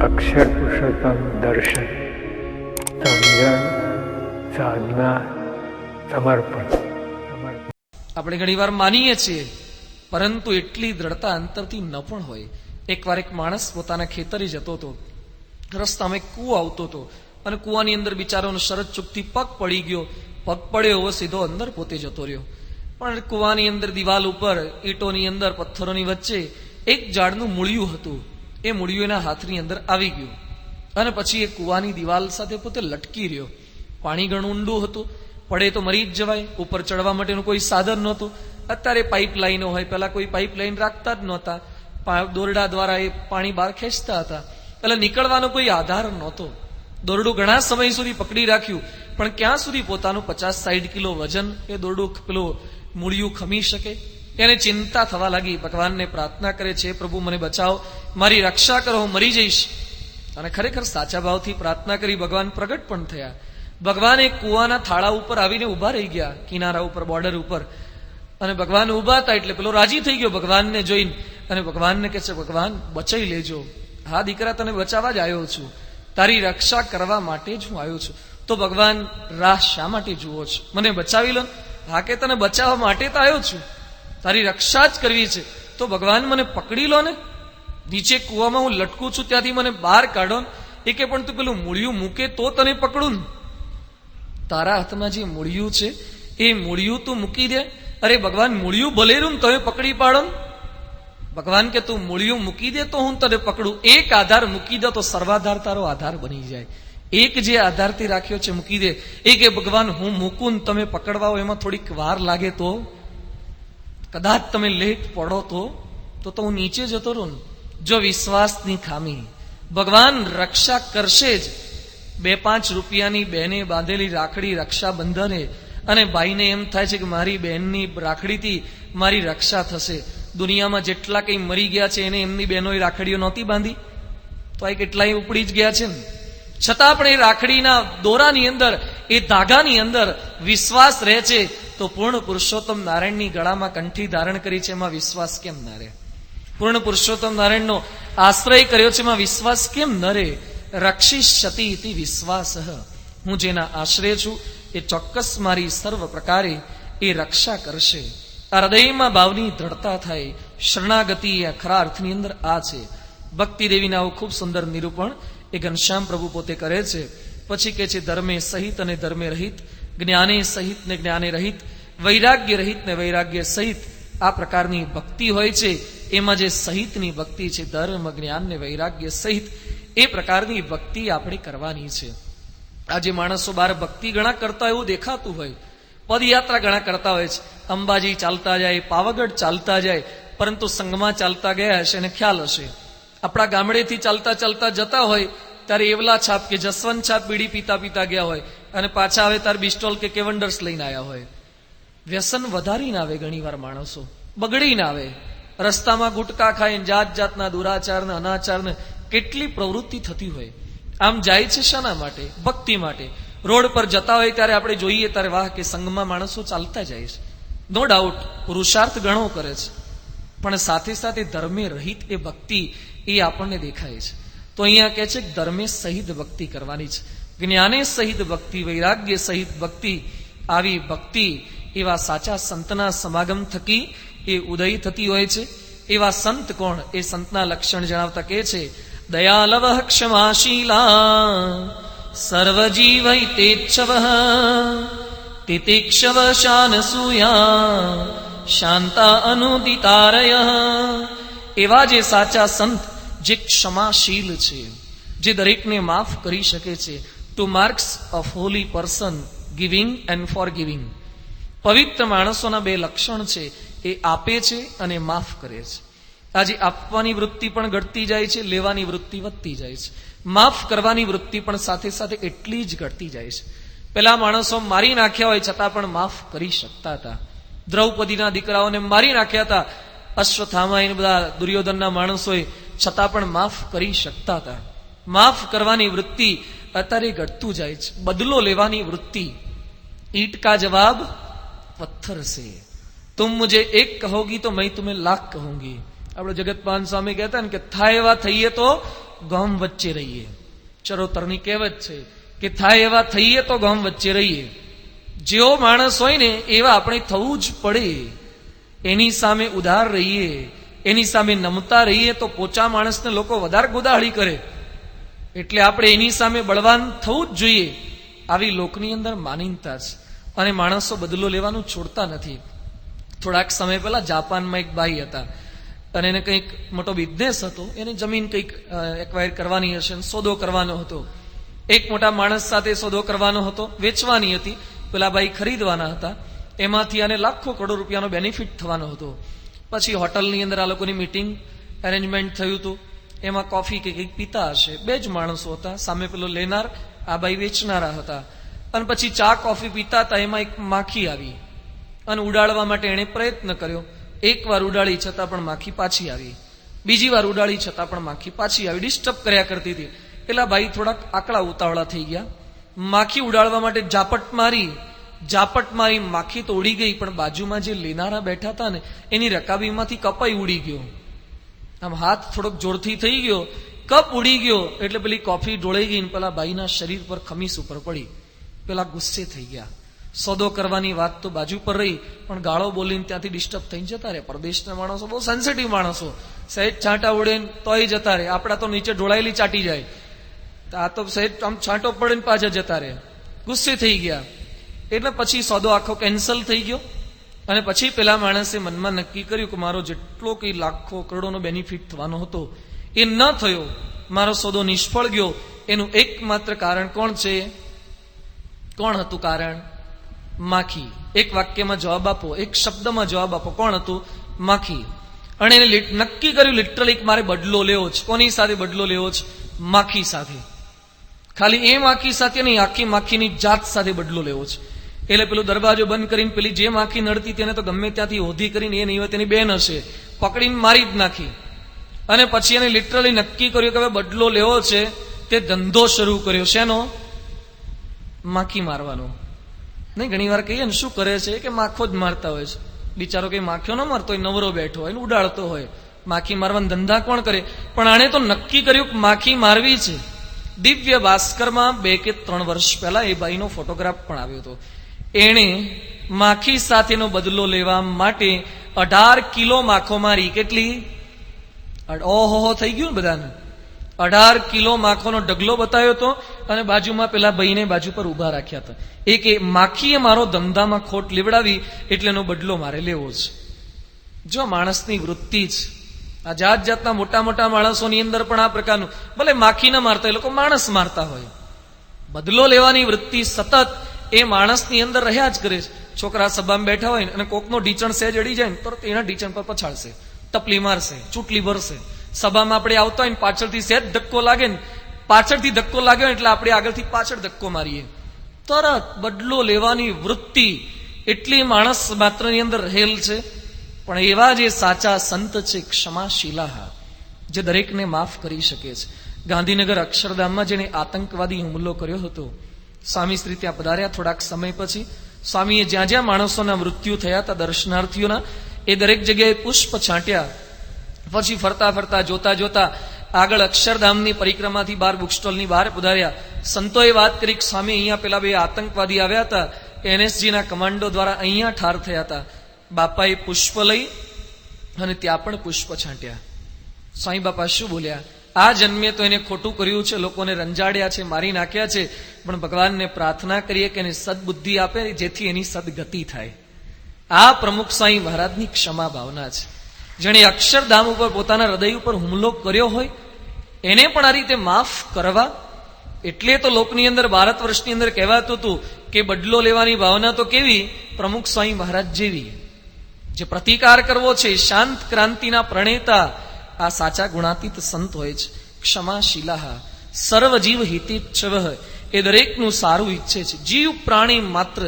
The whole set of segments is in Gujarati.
અક્ષર પુરુષોત્તમ દર્શન, સમજણ, સાધના, સમર્પણ. આપણે ઘણી વાર માનીએ છીએ, પરંતુ એટલી દ્રઢતા અંતરથી ન પણ હોય. એકવાર એક માણસ પોતાના ખેતરે જતો હતો. રસ્તામાં એક કૂવો આવતો હતો અને કૂવાની અંદર બિચારાનો શરત ચૂકથી પગ પડી ગયો. પગ પડ્યો એવો સીધો અંદર પોતે જતો રહ્યો. પણ કૂવાની અંદર દિવાલ ઉપર, ઈંટોની અંદર, પથ્થરોની વચ્ચે એક ઝાડનું મૂળિયું હતું. એ મૂળિયું એના હાથની અંદર આવી ગયું અને પછી એ કૂવાની દિવાલ સાથે પોતે લટકી રહ્યો. પાણી ઘણું ઊંડું હતું, પડે તો મરી જ જવાય. ઉપર ચડવા માટેનું કોઈ સાધન નહોતું. અત્યારે પાઇપલાઇનો હોય, પહેલા કોઈ પાઇપલાઇન રાખતા જ નહોતા. દોરડા દ્વારા એ પાણી બહાર ખેંચતા હતા. એટલે નીકળવાનો કોઈ આધાર નહોતો. દોરડું ઘણા સમય સુધી પકડી રાખ્યું, પણ ક્યાં સુધી પોતાનું 50-60 કિલો વજન એ દોરડું પેલું મૂળિયું ખમી શકે? એને ચિંતા થવા લાગી. ભગવાનને પ્રાર્થના કરે છે, પ્રભુ મને બચાવો, મારી રક્ષા કરો, હું મરી જઈશ. અને ખરેખર સાચા ભાવથી પ્રાર્થના કરી. ભગવાન પ્રગટ પણ થયા. ભગવાન એક કુવાના થાળા ઉપર આવીને ઉભા રહી ગયા, કિનારા ઉપર, બોર્ડર ઉપર. અને ભગવાન ઉભા હતા એટલે પેલો રાજી થઈ ગયો ભગવાનને જોઈને, અને ભગવાનને કહે છે, ભગવાન બચાવી લેજો. હા દીકરા, તને બચાવવા જ આવ્યો છું, તારી રક્ષા કરવા માટે જ હું આવ્યો છું. તો ભગવાન, રાહ શા માટે જુઓ છો? મને બચાવી લો. હા કે તને બચાવવા માટે તો આવ્યો છું, તારી રક્ષા જ કરવી છે. તો ભગવાન મને પકડી લો ને, નીચે કૂવામાં હું લટકું છું ત્યાંથી મને બહાર કાઢો. એ કે પણ તું પેલું મૂળિયું મૂકે તો તને પકડું. તારા હાથમાં જે મૂળિયું છે એ મૂળિયું તું મૂકી દે. અરે ભગવાન, મૂળિયું ભલેરું તમે પકડી પાડો. ભગવાન કે તું મૂળિયું મૂકી દે તો હું તને પકડું. એક આધાર મૂકી દે તો સર્વાધાર તારો આધાર બની જાય. એક જે આધારથી રાખ્યો છે મૂકી દે. એ કે ભગવાન, હું મૂકું તમે પકડવા એમાં થોડીક વાર લાગે તો, કદાચ તમે લેટ પડો તો હું નીચે જતો રહું. જો વિશ્વાસની ખામી, ભગવાન રક્ષા કરશે જ. 2-5 રૂપિયાની બહેને બાંધેલી રાખડી રક્ષાબંધને, અને ભાઈને એમ થાય છે કે મારી બહેનની રાખડીથી મારી રક્ષા થશે. દુનિયામાં જેટલા કંઈ મરી ગયા છે એને એમની બહેનોએ રાખડીઓ નહોતી બાંધી, તો આ કેટલાય ઉપડી જ ગયા છે ને. છતાં પણ એ રાખડીના દોરાની અંદર, એ ધાગાની અંદર વિશ્વાસ રહે છે. તો પૂર્ણ પુરુષોત્તમ નારાયણની ગળામાં કંઠી ધારણ કરી છે, એમાં વિશ્વાસ કેમ ન રહે? પૂર્ણ પુરુષોત્તમ નારાયણનો આશ્રય કર્યો છે, એમાં વિશ્વાસ કેમ ન રહે? રક્ષિષ્યતિ ઇતિ વિશ્વાસ. હું જેના આશ્રય છું એ ચોક્કસ મારી સર્વ પ્રકારે એ રક્ષા કરશે. આ હૃદયમાં ભાવની દ્રઢતા થાય. શરણાગતિ આ ખરા અર્થની અંદર આ છે. ભક્તિ દેવીના આવું ખૂબ સુંદર નિરૂપણ એ ઘનશ્યામ પ્રભુ પોતે કરે છે. પછી કે છે, ધર્મે સહિત અને ધર્મે રહિત, જ્ઞાને સહિત ને જ્ઞાને રહિત, વૈરાગ્ય રહિત ને વૈરાગ્ય સહિત. આ પ્રકારની ભક્તિ હોય છે. એમાં જે સહિતની ભક્તિ છે, ધર્મ, જ્ઞાન ને વૈરાગ્ય સહિત, એ પ્રકારની ભક્તિ આપણે કરવાની છે. આજે માણસો બહાર ભક્તિ ઘણા કરતા એવું દેખાતું હોય, પદયાત્રા ઘણા કરતા હોય છે, અંબાજી ચાલતા જાય, પાવાગઢ ચાલતા જાય, પરંતુ સંઘમાં ચાલતા ગયા હશે અને ખ્યાલ હશે. આપણા ગામડેથી ચાલતા ચાલતા જતા હોય ત્યારે એવલા છાપ કે જસવંત છાપ બીડી પીતા પીતા ગયા હોય, અને પાછા આવે ત્યારે બિસ્ટોલ કે કેવન્ડર્સ લઈને આવ્યા હોય. વ્યસન વધારીને આવે. ઘણી વાર માણસો બગડીને આવે. રસ્તામાં ગુટકા ખાઈને જાત જાતના દુરાચાર ને અનાચાર ને કેટલી પ્રવૃત્તિ થતી હોય. આમ જાય છે શાના માટે? ભક્તિ માટે. રોડ પર જતા હોય ત્યારે આપણે જોઈએ ત્યારે વાહ કે સંઘમાં માણસો ચાલતા જાય છે, નો ડાઉટ પુરુષાર્થ ઘણો કરે છે, પણ સાથે સાથે ધર્મે રહિત એ ભક્તિ એ આપણને દેખાય છે. તો અહીંયા કહે છે કે ધર્મે સહિત ભક્તિ કરવાની છે, જ્ઞાને સહિત ભક્તિ, વૈરાગ્ય સહિત ભક્તિ. આવી ભક્તિ એવા સાચા સંતના સમાગમ થકી એ ઉદય થતી હોય છે. એવા સંત કોણ? એ સંતના લક્ષણ જણાવતા કહે છે, દયાલવ ક્ષમાશીલા સર્વજીવૈતેચ્છવ તિતિક્ષવ શાનસૂયા શાંતા અનુદિતારય. એવા જે સાચા સંત, જે ક્ષમાશીલ છે, જે દરેકને માફ કરી શકે છે. 2 marks of holy person, giving and forgiving. પવિત્ર માણસોના 2 લક્ષણ છે, એ આપે છે અને માફ કરે છે. આજે આપવાની વૃત્તિ પણ ઘટતી જાય છે, લેવાની વૃત્તિ વધતી જાય છે. માફ કરવાની વૃત્તિ પણ સાથે સાથે એટલી જ ઘટતી જાય છે. પેલા માણસો મારી નાખ્યા હોય છતાં પણ માફ કરી શકતા હતા. દ્રૌપદીના દીકરાઓને મારી નાખ્યા હતા, અશ્વત્થામા એને બધા દુર્યોધનના માણસોએ, છતાં પણ માફ કરી શકતા હતા. માફ કરવાની વૃત્તિ અત્યારે ઘટતું જાય છે. બદલો લેવાની વૃત્તિ, ઈંટ કા જવાબ પથ્થર સે, તુમ મુझे એક કહોગી તો मैं तुम्हें લાખ કહूंगी. આપણે જગતપાલ સ્વામી કહેતા ને કે થાય એવા થઈએ તો ગામ વચ્ચે રહીએ. ચરોતરની કહેવત છે કે થાય એવા થઈએ તો ગામ વચ્ચે રહીએ. જેવો માણસ હોય ને એવા આપણે થવું જ પડે. એની સામે ઉદાર રહીએ, એની સામે નમતા રહીએ તો પોચા માણસને લોકો વધારે ગોદાહળી કરે. એટલે આપણે એની સામે બળવાન થવું જ જોઈએ. આવી લોકની અંદર માનીનતા છે અને માણસો બદલો લેવાનું છોડતા નથી. થોડાક સમય પહેલા જાપાનમાં એક ભાઈ હતા અને એને કંઈક મોટો બિઝનેસ હતો. એને જમીન કંઈક એક્વાયર કરવાની હશે, સોદો કરવાનો હતો. એક મોટા માણસ સાથે સોદો કરવાનો હતો, વેચવાની હતી. પેલા ભાઈ ખરીદવાના હતા. એમાંથી આને લાખો કરોડો રૂપિયાનો બેનિફિટ થવાનો હતો. પછી હોટલની અંદર આ લોકોની મીટિંગ એરેન્જમેન્ટ થયું હતું. એમાં કોફી કે કંઈક પીતા હશે. બે જ માણસો હતા, સામે પેલો લેનાર, આ ભાઈ વેચનારા હતા. અને પછી ચા કોફી પીતા હતા. એમાં એક માખી આવી અને ઉડાડવા માટે એણે પ્રયત્ન કર્યો. એક વાર ઉડાડી છતાં પણ માખી પાછી આવી. બીજી વાર ઉડાડી છતાં પણ માખી પાછી આવી. ડિસ્ટર્બ કર્યા કરતી હતી. પેલા ભાઈ થોડાક આકડા ઉતાવળા થઈ ગયા. માખી ઉડાડવા માટે ઝાપટ મારી માખી તો ઉડી ગઈ, પણ બાજુમાં જે લેનારા બેઠા હતા ને એની રકાબીમાંથી કપાઈ ઉડી ગયો. આમ હાથ થોડોક જોરથી થઈ ગયો, કપ ઉડી ગયો એટલે પેલી કોફી ઢોળાઈ ગઈ ને પેલા ભાઈના શરીર પર ખમીસ ઉપર પડી. પેલા ગુસ્સે થઈ ગયા. સોદો કરવાની વાત તો બાજુ પર રહી, પણ ગાળો બોલીને ત્યાંથી ડિસ્ટર્બ થઈને જતા રહે. પરદેશના માણસો બહુ સેન્સિટિવ માણસો, સહેજ છાંટા ઉડે તોય જતા રહે. આપડા તો નીચે ઢોળાયેલી ચાટી જાય, આ તો સહેજ આમ છાંટો પડે ને પાછા જતા રહે. ગુસ્સે થઈ ગયા એટલે પછી સોદો આખો કેન્સલ થઈ ગયો. અને પછી પેલા માણસે મનમાં નક્કી કર્યું કે મારો જેટલો કઈ લાખો કરોડોનો બેનિફિટ થવાનો હતો એ ન થયો, મારો સોદો નિષ્ફળ ગયો. એનું એકમાત્ર કારણ કોણ છે? કોણ હતું કારણ? માખી. એક વાક્યમાં જવાબ આપો, એક શબ્દમાં જવાબ આપો. કોણ હતું? માખી. અને એને નક્કી કર્યું લિટરલી મારે બદલો લેવો છે. કોની સાથે બદલો લેવો છે? માખી સાથે. ખાલી એ માખી સાથે નહીં, આખી માખીની જાત સાથે બદલો લેવો છે. એટલે પેલો દરવાજો બંધ કરીને પેલી જે માખી નડતી તેને તો ગમે ત્યાંથી હોધી કરીને એ નહીં હોય તેની બેન હશે પકડીને મારી જ નાખી. અને પછી એને લિટરલી નક્કી કર્યું કે હવે બદલો લેવો છે. તે ધંધો શરૂ કર્યો. શેનો? માખી મારવાનો. નહીં, ઘણી વાર કહીએ ને શું કરે છે કે માખો જ મારતા હોય છે. બિચારો કઈ માખીઓ ન મારતો હોય, નવરો બેઠો હોય, ઉડાડતો હોય. માખી મારવાના ધંધા કોણ કરે? પણ આણે તો નક્કી કર્યું કે માખી મારવી છે. દિવ્ય ભાસ્કરમાં 2 કે 3 વર્ષ પહેલા એ ભાઈનો ફોટોગ્રાફ પણ આવ્યો હતો. એણે માખી સાથેનો બદલો લેવા માટે 18 કિલો માખો મારી. કેટલી? ઓહો થઈ ગયું ને બધાને. 18 કિલો માખોનો ઢગલો બતાવ્યો હતો અને બાજુમાં પેલા ભાઈને બાજુ પર ઉભા રાખ્યા હતા. એ કે માખીએ મારો ધંધામાં ખોટ લીવડાવી એટલે એનો બદલો મારે લેવો છે. જો માણસની વૃત્તિ જ આ જાત જાતના મોટા મોટા માણસોની અંદર પણ આ પ્રકારનું, ભલે માખી ન મારતા, એ લોકો માણસ મારતા હોય. બદલો લેવાની વૃત્તિ સતત એ માણસની અંદર રહ્યા જ કરે છે. છોકરા સભામાં બેઠા હોય અને કોકનો ઢીચણ સહેજ અડી જાય ને તરત એના ઢીચણ પર પછાડશે, ટપલી મારશે, ચૂંટલી ભરશે. સભામાં આપણે આવતા હોય ને પાછળથી સહેજ ધક્કો લાગે ને, પાછળથી ધક્કો લાગ્યો એટલે આપણે આગળથી પાછળ ધક્કો મારીએ. તરત બદલો લેવાની વૃત્તિ એટલી માણસ માત્રની અંદર રહેલ છે. પણ એવા જે સાચા સંત છે, ક્ષમાશીલા, જે દરેકને માફ કરી શકે છે. ગાંધીનગર અક્ષરધામમાં જેને આતંકવાદી હુમલો કર્યો હતો, સ્વામી શ્રી ત્યાં પધાર્યા. થોડાક સમય પછી સ્વામીએ જ્યાં જ્યાં માણસોના મૃત્યુ થયા હતા દર્શનાર્થીઓના, એ દરેક જગ્યાએ પુષ્પ છાંટ્યા. પછી ફરતા ફરતા જોતા જોતા આગળ અક્ષરધામની પરિક્રમાથી બહાર બુક સ્ટોલની બહાર પધાર્યા. સંતોએ વાત કરી કે સ્વામી અહીંયા પેલા 2 આતંકવાદી આવ્યા હતા, NSGના કમાન્ડો દ્વારા અહીંયા ઠાર થયા હતા. બાપાએ પુષ્પ લઈ અને ત્યાં પણ પુષ્પ છાંટ્યા. સ્વામી બાપા શું બોલ્યા? આ જન્મે તો એને ખોટું કર્યું છે, લોકોને રંજાડ્યા છે, મારી નાખ્યા છે, પણ ભગવાનને પ્રાર્થના કરીએ કે એને સદબુદ્ધિ આપે જેથી એની સદગતિ થાય. આ પ્રમુખ સ્વામી મહારાજની ક્ષમા ભાવના છે. જેણે અક્ષરધામ ઉપર પોતાના હૃદય ઉપર હુમલો કર્યો હોય એને પણ આ રીતે માફ કરવા. એટલે તો લોકની અંદર ભારત વર્ષની અંદર કહેવાતું હતું કે બદલો લેવાની ભાવના તો કેવી? પ્રમુખ સ્વામી મહારાજ જેવી. જે પ્રતિકાર કરવો છે, શાંત ક્રાંતિના પ્રણેતા આ સાચા ગુણાતીત સંત હોય છે. ક્ષમાશીલા, સર્વજીવ હિતેચ્છવ, એ દરેકનું સારું ઈચ્છે છે. જીવ પ્રાણી માત્ર,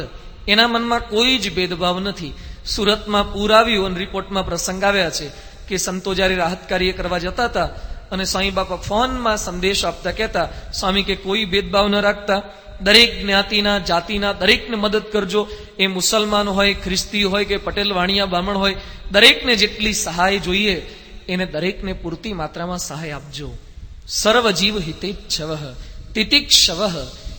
એના મનમાં કોઈ જ ભેદભાવ નથી. સુરતમાં પૂર આવ્યું અને રિપોર્ટમાં પ્રસંગ આવ્યા છે કે સંતો જયારે રાહત કાર્ય કરવા જતા હતા અને સ્વામી બાપા ફોનમાં સંદેશ આપતા કહેતા, સ્વામી કે કોઈ ભેદભાવ ન રાખતા, દરેક જ્ઞાતિના જાતિના દરેકને મદદ કરજો. એ મુસલમાન હોય, ખ્રિસ્તી હોય કે પટેલ વાણિયા બ્રાહ્મણ હોય, દરેકને જેટલી સહાય જોઈએ એને દરેકને પૂરતી માત્રામાં સહાય આપજો. સર્વજીવ હિતેચ્છવ તિતિક્ષવ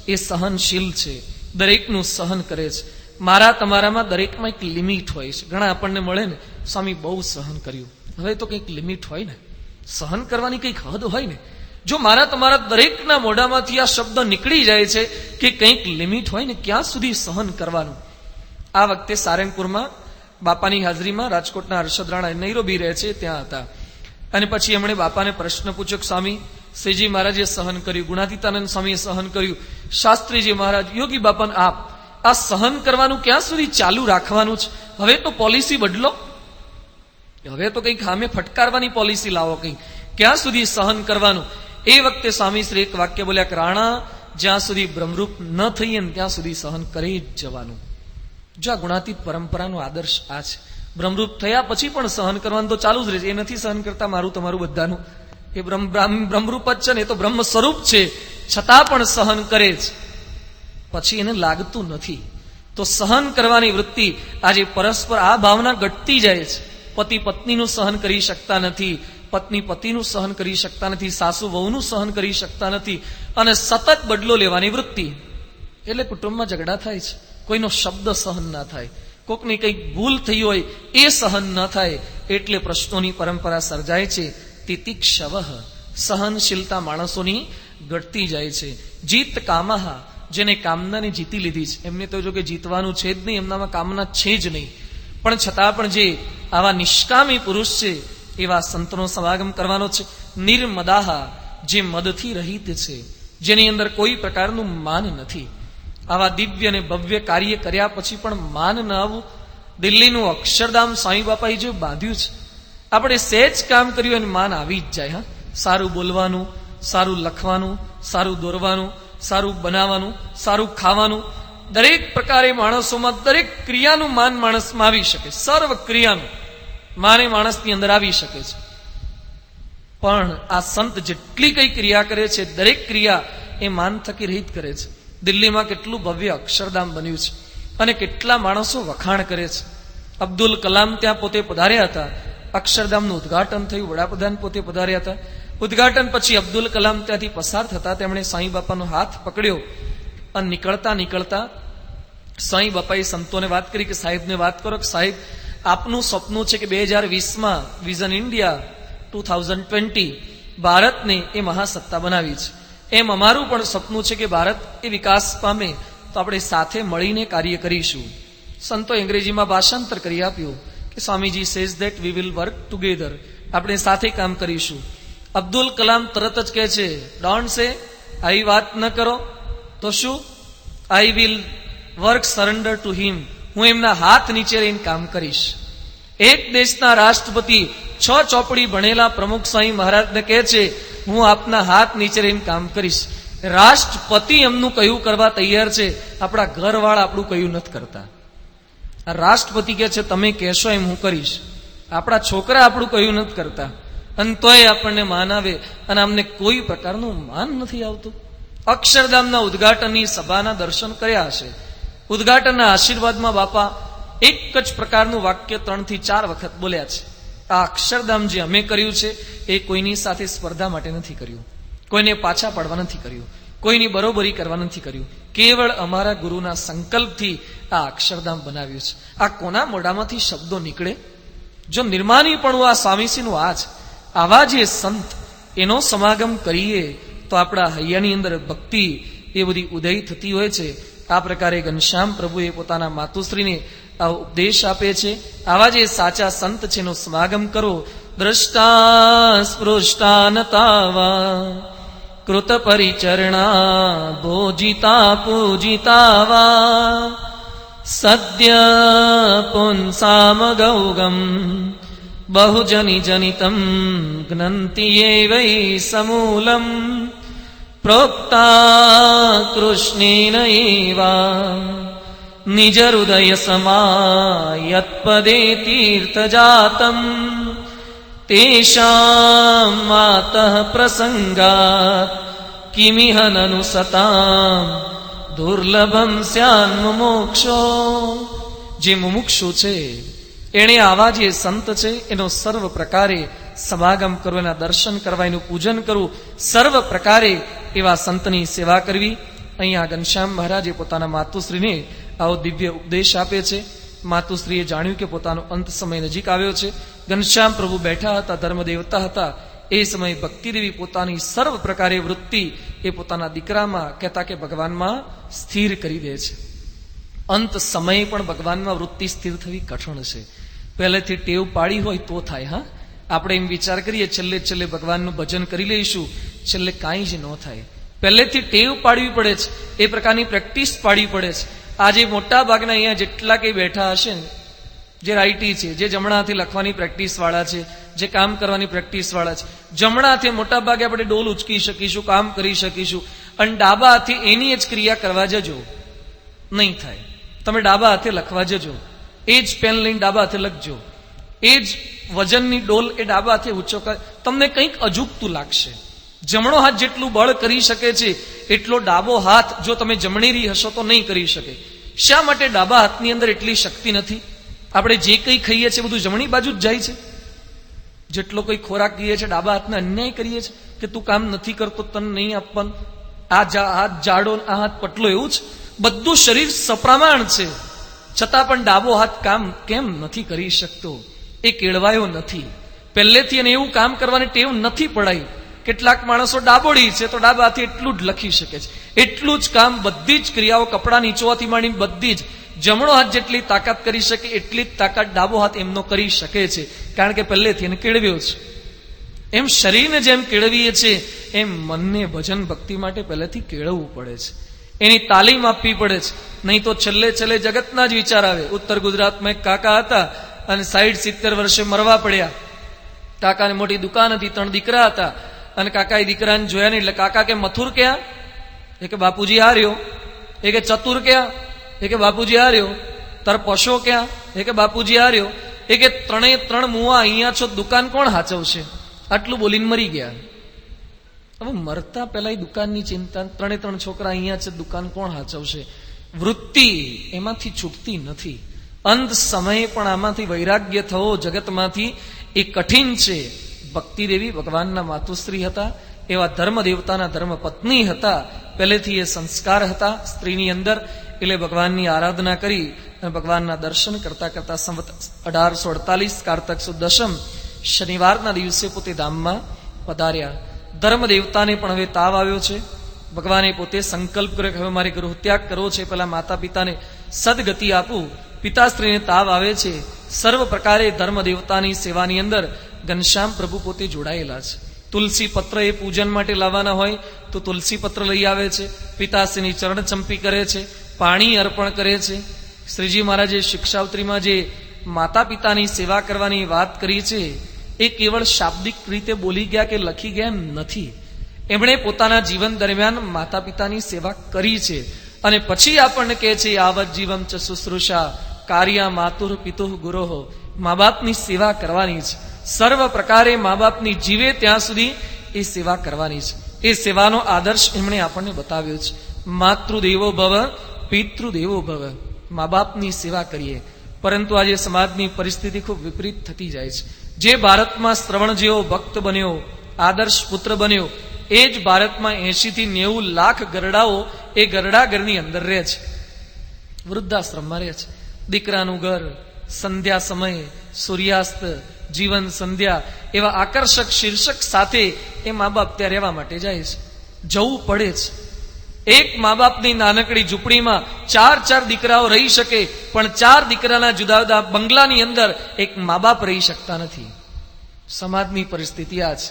એ સહનશીલ છે, દરેકનું સહન કરે છે. મારા તમારામાં દરેકમાં એક લિમિટ હોય છે. ઘણા આપણને મળે ને, સ્વામી બહુ સહન કર્યું. હવે તો કંઈક લિમિટ હોય ને, સહન કરવાની કંઈક હદ હોય ને. જો મારા તમારા દરેકના મોઢામાંથી આ શબ્દ નીકળી જાય છે કે કંઈક લિમિટ હોય ને, ક્યાં સુધી સહન કરવાનું. આ વખતે સારંગપુરમાં બાપાની હાજરીમાં રાજકોટના હર્ષદ રાણા નૈરોબી રહે છે ત્યાં હતા, અને પછી એમણે બાપાને પ્રશ્ન પૂછ્યો કે સ્વામી શ્રીજી મહારાજે સહન કર્યું, ગુણાતીતાનંદ સ્વામીએ સહન કર્યું, શાસ્ત્રીજી મહારાજ, યોગી બાપાને આપ આ સહન કરવાનું ક્યાં સુધી ચાલુ રાખવાનું છે? હવે તો પોલિસી બદલો, હવે તો કંઈક સામે ફટકારવાની પોલિસી લાવો, કંઈક ક્યાં સુધી સહન કરવાનું? એ વખતે સ્વામી શ્રી એક વાક્ય બોલ્યા કે રાણા, જ્યાં સુધી બ્રહ્મરૂપ ન થઈએ ને ત્યાં સુધી સહન કરી જ જવાનું. જો આ ગુણાતીત પરંપરાનો આદર્શ આ છે. બ્રહ્મરૂપ થયા પછી પણ સહન કરવાનું તો ચાલુ જ રહે છે. એ નથી સહન કરતા મારું તમારું બધાનું, એ બ્રહ્મરૂપ જ છે ને, એ તો બ્રહ્મ સ્વરૂપ છે, છતાં પણ સહન કરે છે, પછી એને લાગતું નથી. તો સહન કરવાની વૃત્તિ આજે પરસ્પર આ ભાવના ઘટતી જાય છે. પતિ પત્નીનું સહન કરી શકતા નથી, પત્ની પતિનું સહન કરી શકતા નથી, સાસુ વહુનું સહન કરી શકતા નથી, અને સતત બદલો લેવાની વૃત્તિ. એટલે કુટુંબમાં ઝઘડા થાય છે. કોઈનો શબ્દ સહન ના થાય, કોકની કંઈક ભૂલ થઈ હોય એ સહન ન થાય, એટલે પ્રશ્નોની પરંપરા સર્જાય છે. તિતિક્ષવ સહનશીલતા માણસોની ઘટતી જાય છે. જીત કામહ, જેને કામનાને જીતી લીધી છે, એમને તો જો કે જીતવાનું છે જ નહીં, એમનામાં કામના છે જ નહીં, પણ છતાં પણ જે આવા નિષ્કામી પુરુષ છે એવા સંતનો સમાગમ કરવાનો છે. નિર્મદાહ, જે મદથી રહિત છે, જેની અંદર કોઈ પ્રકારનું માન નથી. આવા દિવ્ય અને ભવ્ય કાર્ય કર્યા પછી પણ માન ન આવવું. દિલ્હીનું અક્ષરધામ સ્વામી બાપાએ જે બાંધ્યું છે, આપણે સહેજ કામ કર્યું અને માન આવી જ જાય. હા, સારું બોલવાનું, સારું લખવાનું, સારું દોરવાનું, સારું બનાવવાનું, સારું ખાવાનું, દરેક પ્રકારે માણસોમાં દરેક ક્રિયાનું માન માણસમાં આવી શકે. સર્વ ક્રિયાનું માને માણસની અંદર આવી શકે છે. પણ આ સંત જેટલી કઈ ક્રિયા કરે છે, દરેક ક્રિયા એ માન થકી રહિત કરે છે. દિલ્હીમાં કેટલું ભવ્ય અક્ષરધામ બન્યું છે, અને કેટલા માણસો વખાણ કરે છે. અબ્દુલ કલામ ત્યાં પોતે પધાર્યા હતા, અક્ષરધામનું ઉદ્ઘાટન થયું, વડાપ્રધાન પોતે પધાર્યા હતા. ઉદ્ઘાટન પછી અબ્દુલ કલામ ત્યાંથી પસાર થતા તેમણે સાંઈ બાપાનો હાથ પકડ્યો, અને નીકળતા નીકળતા સાંઈ બાપાએ સંતોને વાત કરી કે સાહેબને વાત કરો કે સાહેબ, આપનું સપનું છે કે 2020માં વિઝન ઇન્ડિયા 2020 ભારતને એ મહાસત્તા બનાવી છે, એમ અમારું પણ સપનું છે કે ભારત એ વિકાસ પામે, તો આપણે સાથે મળીને કાર્ય કરીશું. સંતોએ અંગ્રેજીમાં ભાષાંતર કરી આપ્યું કે Swamiji says that we will work together, આપણે સાથે કામ કરીશું. અબ્દુલ કલામ તરત જ કહે છે, ડોન્ટ સે, આવી વાત ન કરો તો શું, I will work surrender to him, હું એમના હાથ નીચે રહીને કામ કરીશ. એક દેશના રાષ્ટ્રપતિ 6 ચોપડી ભણેલા પ્રમુખ સ્વામી મહારાજને કહે છે, હું આપના હાથ નીચે રહીને કામ કરીશ. રાષ્ટ્રપતિ એમનું કહ્યું કરવા તૈયાર છે, આપણા ઘરવાળા આપણું કહ્યું નથી કરતા. આ રાષ્ટ્રપતિ કહે છે તમે કહેશો એમ હું કરીશ, આપણા છોકરા આપણું કહ્યું નથી કરતા, અને તોય આપણને માન આવે, અને અમને કોઈ પ્રકારનું માન નથી આવતું. અક્ષરધામના ઉદ્ઘાટનની સભાના દર્શન કર્યા હશે. ઉદ્ઘાટનના આશીર્વાદમાં બાપા એક જ પ્રકારનું વાક્ય 3 થી 4 વખત બોલ્યા છે, આ અક્ષરધામ જે અમે કર્યું છે એ કોઈની સાથે સ્પર્ધા માટે નથી કર્યું, કોઈને પાછા પાડવા નથી કર્યું, કોઈની બરોબરી કરવા નથી કર્યું, કેવળ અમારા ગુરુના સંકલ્પથી આ અક્ષરધામ બનાવ્યું છે. આ કોના મોઢામાંથી શબ્દો નીકળે? જો નિર્માની પણ આ સ્વામીશ્રીનું આ છે. આવા જે સંત એનો સમાગમ કરીએ તો આપણા હૈયાની અંદર ભક્તિ એ બધી ઉદય થતી હોય છે. આ પ્રકારે ઘનશ્યામ પ્રભુએ પોતાના માતુશ્રીને આ ઉપદેશ આપે છે. આવા જે સાચા સંત છે એનો સમાગમ કરો. દ્રષ્ટા સ્પૃષ્ટાનતાવા કૃત પરિચરણા ભોજિતા પૂજિતાવા સદ્ય પુંસામ ગૌગમ બહુજની જનિતમ જ્ઞંતિ વૈ સમૂલમ પ્રોક્તા કૃષ્ણેન એવા નિજ હૃદય સમાયત્પદે તીર્થજાતમ તેષાં માતઃ પ્રસંગાત કિમિહ નનુ સતામ દુર્લભમ સ્યાન મુમુક્ષો. જે મુમુક્ષુ છે એણે આવા જે સંત છે એનો સર્વ પ્રકારે સમાગમ કરવું, એના દર્શન કરવા, એનું પૂજન કરવું, સર્વ પ્રકારે એવા સંતની સેવા કરવી. અહીંયા ઘનશ્યામ મહારાજે પોતાના માતુશ્રીને આવો દિવ્ય ઉપદેશ આપે છે. માતુશ્રીએ જાણ્યું કે પોતાનો અંત સમય નજીક આવ્યો છે. ઘનશ્યામ પ્રભુ બેઠા હતા, ધર્મ દેવતા હતા. એ સમયે ભક્તિદેવી પોતાની સર્વ પ્રકારે વૃત્તિ એ પોતાના દીકરામાં કહેતા કે ભગવાનમાં સ્થિર કરી દે છે. અંત સમયે પણ ભગવાનમાં વૃત્તિ સ્થિર થવી કઠણ છે. પહેલેથી ટેવ પાડી હોય તો થાય. હા, આપણે એમ વિચાર કરીએ છેલ્લે છેલ્લે ભગવાનનું ભજન કરી લઈશું, છેલ્લે કાંઈ જ ન થાય. પહેલેથી ટેવ પાડવી પડે છે, એ પ્રકારની પ્રેક્ટિસ પાડવી પડે છે. આજે મોટા ભાગના અહીંયા જેટલા કંઈ બેઠા હશે ને, જે રાઈટી છે, જે જમણા હાથે લખવાની પ્રેક્ટિસ વાળા છે, જે કામ કરવાની પ્રેક્ટિસ વાળા છે, જમણા હાથે મોટા ભાગે આપણે ડોલ ઉચકી શકીશું, કામ કરી શકીશું, અને ડાબા હાથે એની જ ક્રિયા કરવા જજો, નહીં થાય. તમે ડાબા હાથે લખવા જજો, એ જ પેન લઈને ડાબા હાથે લખજો, એ જ વજનની ડોલ એ ડાબા હાથે ઊંચો કર, તમને કંઈક અજુગતું લાગશે. જમણો હાથ જેટલું બળ કરી શકે છે એટલો ડાબો હાથ જો તમે જમણેરી હશો તો નહીં કરી શકે. શા માટે ડાબા હાથની અંદર એટલી શક્તિ નથી? આપણે જે કંઈ ખાઈએ છીએ બધું જમણી બાજુ જ જાય છે. જેટલો કોઈ ખોરાક કહીએ છીએ ડાબા હાથને અન્યાય કરીએ છીએ કે તું કામ નથી કરતો તને નહીં આપવાનું, આ હાથ જાડો આ હાથ પટલો, એવું જ બધું શરીર સપ્રમાણ છે, છતાં પણ ડાબો હાથ કામ કેમ નથી કરી શકતો? એ કેળવાયો નથી પહેલેથી, અને એવું કામ કરવાની ટેવ નથી પડાઈ. કેટલાક માણસો ડાબોડી છે તો ડાબા હાથે એટલું જ લખી શકે છે, એટલું જ કામ, બધી જ ક્રિયાઓ કપડા નીચોવાથી માંડીને બધી જ જમણો હાથ જેટલી તાકાત કરી શકે એટલી જ તાકાત ડાબો હાથ એમનો કરી શકે છે, કારણ કે પહેલેથી એને કેળવ્યો છે. એમ શરીરને જેમ કેળવીએ છીએ એમ મનને ભજન ભક્તિ માટે પહેલેથી કેળવવું પડે છે, એની તાલીમ આપવી પડે છે. નહીં તો છેલ્લે છેલ્લે જગતના જ વિચાર આવે. ઉત્તર ગુજરાતમાં એક કાકા હતા અને 60-70 વર્ષે મરવા પડ્યા. કાકાને મોટી દુકાન હતી, 3 દીકરા હતા, અને કાકાએ દીકરાને જોયા નહીં એટલે કાકા કે મથુર ક્યાં? એ કે બાપુજી આ રહ્યો. એ કે ચતુર ક્યાં? એ કે બાપુજી આ રહ્યો. તાર પશો ક્યાં? એ કે બાપુજી આ રહ્યો. એ કે 3 મુવા અહીંયા છો, દુકાન કોણ હાચવશે? આટલું બોલીને મરી ગયા. હવે મરતા પહેલા એ દુકાનની ચિંતા, 3 છોકરા અહીંયા છે, દુકાન કોણ હાચવશે? વૃત્તિ એમાંથી છૂટતી નથી. અંત સમયે પણ આમાંથી વૈરાગ્ય થવો જગતમાંથી એ કઠિન છે. ભક્તિદેવી ભગવાનના માતુશ્રી હતા, એવા ધર્મ દેવતાના ધર્મ પત્ની હતા. પહેલેથી એ સંસ્કાર હતા સ્ત્રીની અંદર, એટલે ભગવાનની આરાધના કરી અને ભગવાનના દર્શન કરતા કરતા સંવત 1848 કારતક સુદ દશમ શનિવારના દિવસે પોતે ધામમાં પધાર્યા. ધર્મ દેવતાને પણ હવે તાવ આવ્યો છે. ભગવાને પોતે સંકલ્પ કર્યો કે હવે મારે ગૃહત્યાગ કરવો છે, પહેલા માતા પિતાને સદગતિ આપું. પિતાશ્રીને તાવ આવે છે. સર્વ પ્રકારે ધર્મ દેવતાની સેવાની અંદર ઘનશ્યામ પ્રભુ પોતે જોડાયેલા છે. તુલસી પત્ર એ પૂજન માટે લાવવાના હોય તો તુલસી પત્ર લઈ આવે છે, પિતાશ્રીની ચરણ ચંપી કરે છે, પાણી અર્પણ કરે છે. શ્રીજી મહારાજે શિક્ષાવત્રીમાં જે માતા પિતાની સેવા કરવાની વાત કરી છે એ કેવળ શાબ્દિક રીતે બોલી ગયા કે લખી ગયા એમ નથી. એમણે પોતાના જીવન દરમિયાન માતા પિતાની સેવા કરી છે, અને પછી આપણને કહે છે યાવત જીવમ ચ શુશ્રુષા કાર્યા માતુર પિતુઃ ગુરોહ. મા બાપની સેવા કરવાની છે, સર્વ પ્રકારે મા બાપની જીવે ત્યાં સુધી એ સેવા કરવાની છે. એ સેવાનો આદર્શ એમણે આપણને બતાવ્યો છે. માતૃદેવો ભવ પિતૃદેવો ભવ. મા બાપની સેવા કરીએ, પરંતુ આજે સમાજની પરિસ્થિતિ ખૂબ વિપરીત થતી જાય છે. જે ભારતમાં શ્રવણ જેવો ભક્ત બન્યો, આદર્શ પુત્ર બન્યો, એ જ ભારતમાં 80 થી 90 લાખ ગરડાઓ એ ગરડા ઘરની અંદર રહે છે, વૃદ્ધાશ્રમમાં રહે છે. દીકરાનું ઘર, સંધ્યા સમયે સૂર્યાસ્ત, જીવન સંધ્યા એવા આકર્ષક શીર્ષક સાથે એ મા બાપ ત્યાં રહેવા માટે જાય છે, જવું પડે છે. એક મા બાપની નાનકડી ઝૂંપડીમાં 4 દીકરાઓ રહી શકે, પણ 4 દીકરાના જુદા જુદા બંગલાની અંદર એક મા બાપ રહી શકતા નથી. સમાજની પરિસ્થિતિ આ છે,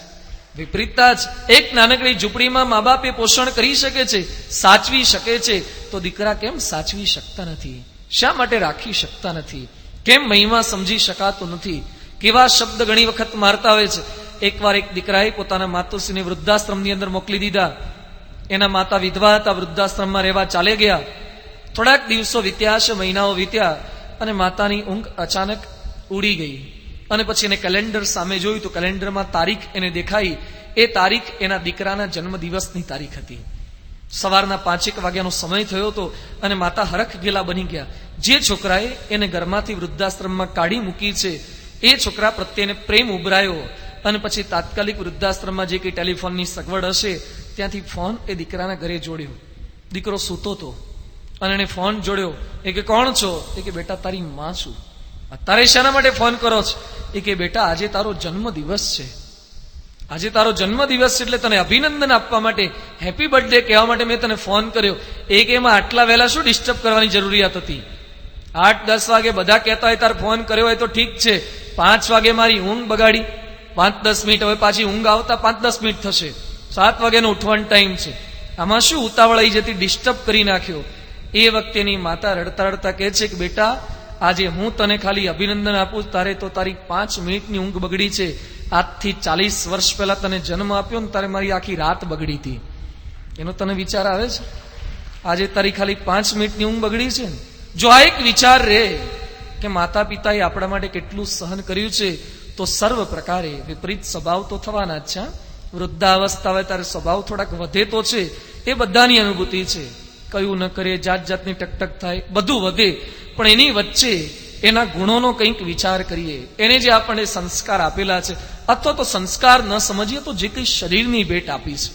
વિપરીતતા જ. એક નાનકડી ઝૂંપડીમાં મા બાપ એ પોષણ કરી શકે છે, સાચવી શકે છે, તો દીકરા કેમ સાચવી શકતા નથી? શા માટે રાખી શકતા નથી? કેમ મહિમા સમજી શકાતો નથી? કેવા શબ્દ ઘણી વખત મારતા હોય છે. એકવાર એક દીકરાએ પોતાના માતુશ્રીને વૃદ્ધાશ્રમની અંદર મોકલી દીધા. એના માતા વિધવા હતા, વૃદ્ધાશ્રમમાં રહેવા ચાલે ગયા. થોડાક દિવસો વીત્યા હશે, મહિનાઓ વીત્યા, અને માતાની ઊંઘ અચાનક ઉડી ગઈ. અને પછી એને કેલેન્ડર સામે જોયું તો કેલેન્ડરમાં તારીખ એને દેખાઈ. એ તારીખ એના દીકરાના જન્મદિવસની તારીખ હતી. સવારના 5 વાગ્યાનો સમય થયો હતો અને માતા હરખ ગેલા બની ગયા. જે છોકરાએ એને ઘરમાંથી વૃદ્ધાશ્રમમાં કાઢી મૂકી છે એ છોકરા પ્રત્યેને પ્રેમ ઉભરાયો અને પછી તાત્કાલિક વૃદ્ધાશ્રમમાં જે કંઈ ટેલિફોનની સગવડ હશે ત્યાંથી ફોન એ દીકરાના ઘરે જોડ્યો. દીકરો સૂતો હતો અને એને ફોન જોડ્યો. એ કે કોણ છો? એ કે બેટા તારી માં છું. તારે શાના માટે ફોન કરો છો? એ કે બેટા આજે તારો જન્મદિવસ છે, આજે તારો જન્મદિવસ છે એટલે તને અભિનંદન આપવા માટે, હેપી બર્થડે કહેવા માટે મેં તને ફોન કર્યો. એ કે એમાં આટલા વહેલા શું ડિસ્ટર્બ કરવાની જરૂરિયાત હતી? 8-10 વાગે બધા કહેતા હોય તાર ફોન કર્યો હોય તો ઠીક છે, 5 વાગે મારી ઊંઘ બગાડી. 5-10 મિનિટ, હવે પાછી ઊંઘ આવતા 5-10 મિનિટ થશે, 7 વાગ્યાનો ઉઠવાનો ટાઈમ છે. આમાં શું ઉતાવળ આવી જતી, ડિસ્ટર્બ કરી નાખ્યો. એ વખતેની માતા રડતા રડતા કહે છે કે બેટા આજે હું તને ખાલી અભિનંદન આપું, તારે તો તારી 5 મિનિટની ઊંઘ બગડી છે. આજથી 40 વર્ષ પહેલા તને જન્મ આપ્યો ને તારે મારી આખી રાત બગડી હતી. એનો તને વિચાર આવે છે? આજે તારી ખાલી 5 મિનિટની ઊંઘ બગડી છે. જો આ એક વિચાર રે કે માતા પિતાએ આપણા માટે કેટલું સહન કર્યું છે, તો સર્વ પ્રકારે વિપરીત સ્વભાવ તો થવાના જ છે. વૃદ્ધાવસ્થા હોય ત્યારે સ્વભાવ થોડાક વધે તો છે, એ બધાની અનુભૂતિ છે. કયું ન કરે, જાત જાતની ટકટક થાય, બધું વધે, પણ એની વચ્ચે એના ગુણોનો કંઈક વિચાર કરીએ. એને જે આપણને સંસ્કાર આપેલા છે, અથવા તો સંસ્કાર ન સમજીએ તો જે કંઈ શરીરની ભેટ આપી છે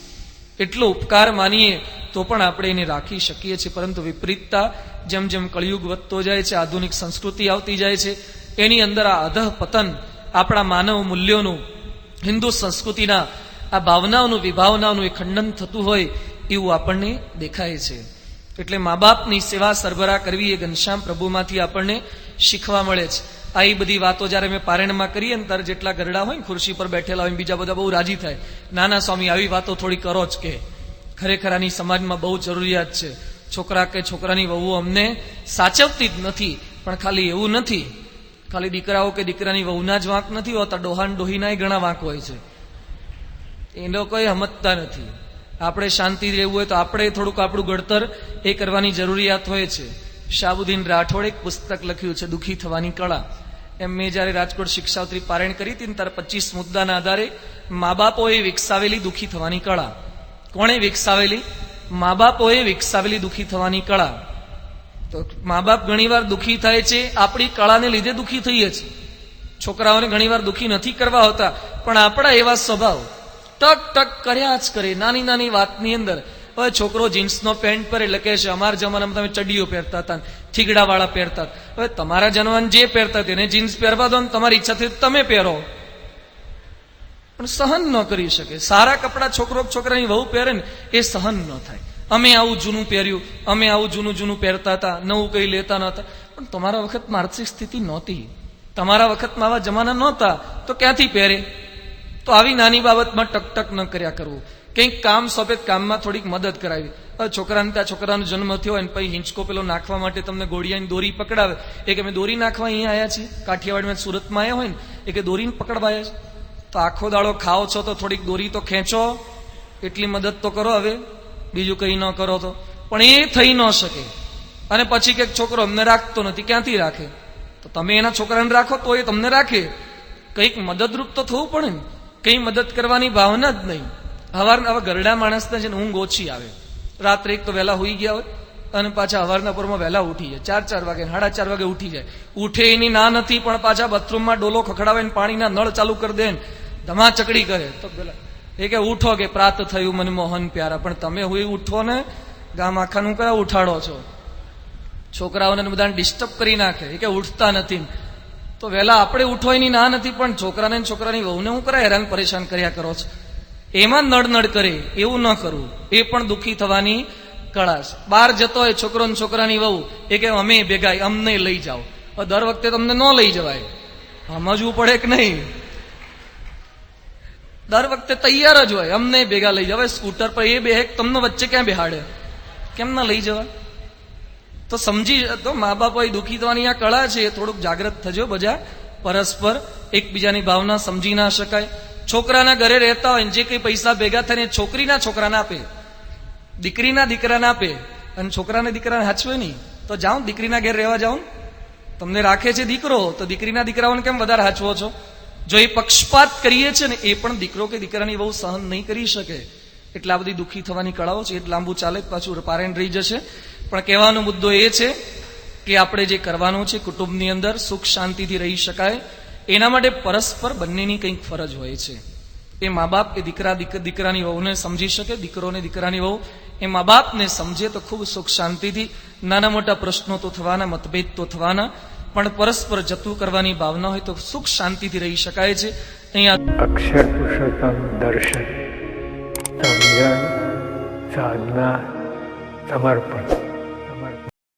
એટલો ઉપકાર માનીએ તો પણ આપણે એને રાખી શકીએ છીએ. પરંતુ વિપરીતતા જેમ જેમ કળિયુગ વધતો જાય છે, આધુનિક સંસ્કૃતિ આવતી જાય છે, એની અંદર આ અધઃ પતન આપણા માનવ મૂલ્યોનું, હિન્દુ સંસ્કૃતિના આ ભાવનાઓનું, વિભાવનાઓનું એ ખંડન થતું હોય એવું આપણને દેખાય છે. એટલે મા બાપની સેવા સરભરા કરવી એ ઘનશ્યામ પ્રભુમાંથી આપણને શીખવા મળે છે. આ એ બધી વાતો જયારે મેં પારણમાં કરીએ ને ત્યારે જેટલા ગરડા હોય ને ખુરશી પર બેઠેલા હોય બીજા બધા બહુ રાજી થાય. નાના સ્વામી આવી વાતો થોડી કરો જ કે ખરેખર આની સમાજમાં બહુ જરૂરિયાત છે. છોકરા કે છોકરાની વહુ અમને સાચવતી જ નથી. પણ ખાલી એવું નથી, ખાલી દીકરાઓ કે દીકરાની વહુના જ વાંક નથી હોતા, ડોહાન ડોહીના ઘણા વાંક હોય છે. એ લોકો સમજતા નથી. આપણે શાંતિ રહેવું હોય તો આપણે થોડુંક આપણું ઘડતર એ કરવાની જરૂરિયાત હોય છે. શાહબુદ્દીન રાઠોડે એક પુસ્તક લખ્યું છે, દુઃખી થવાની કળા. એમ મેં જયારે રાજકોટ શિક્ષાવત્રી પારાયણ કરી હતી ત્યારે 25 મુદ્દાના આધારે મા બાપોએ વિકસાવેલી દુઃખી થવાની કળા. કોણે વિકસાવેલી? મા બાપોએ વિકસાવેલી દુઃખી થવાની કળા. તો મા બાપ ઘણીવાર દુઃખી થાય છે, આપણી કળાને લીધે દુઃખી થઈએ છીએ. છોકરાઓને ઘણીવાર દુઃખી નથી કરવા હોતા, પણ આપણા એવા સ્વભાવ ટક ટક કર્યા જ કરે નાની નાની વાતની અંદર. હવે છોકરો જીન્સનો પેન્ટ પહેરે એટલે કહે છે અમારા જમાનામાં તમે ચડીઓ પહેરતા હતા, થીગડા વાળા પહેરતા. હવે તમારા જમાનામાં જે પહેરતા તેને જીન્સ પહેરવા દો ને તમારી ઈચ્છાથી તમે પહેરો, પણ સહન ન કરી શકે. સારા કપડા છોકરો છોકરાની વહુ પહેરે ને એ સહન ન થાય. અમે આવું જૂનું પહેર્યું, અમે આવું જૂનું જૂનું પહેરતા હતા, નવું કઈ લેતા નહોતા. પણ તમારા વખતમાં આર્થિક સ્થિતિ નહોતી, તમારા વખતમાં આવા જમાના નહોતા, તો ક્યાંથી પહેરે? તો આવી નાની બાબતમાં ટકટક ન કર્યા કરવું. કંઈક કામ સોંપે કામમાં થોડીક મદદ કરાવી. હવે છોકરાને ત્યાં છોકરાનો જન્મ થયો હોય ને પછી હિંચકો પેલો નાખવા માટે તમને ગોળિયાની દોરી પકડાવે. એ કે અમે દોરી નાખવા અહીંયા આવ્યા છીએ, કાઠિયાવાડમાં સુરતમાં આવ્યા હોય ને એ કે દોરીને પકડવા આવ્યા છે. તો આખો દાડો ખાઓ છો તો થોડીક દોરી તો ખેંચો, એટલી મદદ તો કરો. હવે બીજું કંઈ ન કરો તો પણ એ થઈ ન શકે. અને પછી કે છોકરો અમને રાખતો નથી, ક્યાંથી રાખે? તો તમે એના છોકરાને રાખો તો એ તમને રાખે. કંઈક મદદરૂપ તો થવું પડે ને. કંઈ મદદ કરવાની ભાવના જ નહીં. હવારના ગરડા માણસને છે ને ઊંઘ ઓછી આવે. રાત્રે એક તો વહેલા હોઈ ગયા હોય અને પાછા હવારના પોરમાં વહેલા ઉઠી જાય, 4-4 વાગે 4:30 વાગે ઉઠી જાય. ઉઠે એની ના નથી, પણ પાછા બાથરૂમમાં ડોલો ખખડાવે ને પાણીના નળ ચાલુ કરી દે ને ધમાચકડી કરે. તો પેલા એ કે ઉઠો કે પ્રાત થયું મને મોહન પ્યારા. પણ તમે હોય ઉઠો ને ગામ આખાનું કયા ઉઠાડો છો? છોકરાઓને બધાને ડિસ્ટર્બ કરી નાખે. એ કે ઉઠતા નથી. તો વહેલા આપણે ઉઠો એની ના નથી, પણ છોકરાને છોકરાની વહુને હું કરા હેરાન પરેશાન કર્યા કરો છો? એમાં નડ કરે એવું ન કરવું. એ પણ દુઃખી થવાની કળા છે. બહાર જતો હોય છોકરો ને છોકરાની વહુ, એ કે અમે ભેગા, અમને લઈ જાઓ. દર વખતે તમને ન લઈ જવાય, સમજવું પડે કે નહીં? દર વખતે તૈયાર જ હોય, અમને ભેગા લઈ જવાય. સ્કૂટર પર એ બે તમને વચ્ચે ક્યાં બેહાડે? કેમ ના લઈ જવા? તો સમજી તો મા બાપો દુઃખી થવાની આ કળા છે. થોડુંક જાગ્રત થજો બધા. પરસ્પર એકબીજાની ભાવના સમજી ના શકાય. છોકરાના ઘરે રહેતા હોય જે કઈ પૈસા ભેગા થઈને છોકરીના છોકરાને આપે, દીકરીના દીકરાને આપે, અને છોકરાને દીકરાને હાચવે નહીં. તો જાઓ દીકરીના ઘેર રહેવા જાઓ. તમને રાખે છે દીકરો, તો દીકરીના દીકરાઓને કેમ વધારે હાચવો છો? જો એ પક્ષપાત કરીએ છે ને એ પણ દીકરો કે દીકરાની બહુ સહન નહીં કરી શકે. એટલે આ બધી દુઃખી થવાની કળાઓ છે. એ લાંબુ ચાલે પાછું પારાયણ રહી જશે. પણ કહેવાનો મુદ્દો એ છે કે આપણે જે કરવાનું છે કુટુંબની અંદર સુખ શાંતિથી રહી શકાય એના માટે પરસ્પર બંનેની કંઈક ફરજ હોય છે. એ મા બાપ એ દીકરાની વહુને સમજી શકે, દીકરોને દીકરાની વહુ એ મા બાપને સમજે તો ખૂબ સુખ શાંતિથી, નાના મોટા પ્રશ્નો તો થવાના, મતભેદ તો થવાના, પણ પરસ્પર જતું કરવાની ભાવના હોય તો સુખ શાંતિથી રહી શકાય છે. અહીંયા અક્ષર પુરુષોત્તમ દર્શન, સમજણ, સાધના, સમર્પણ.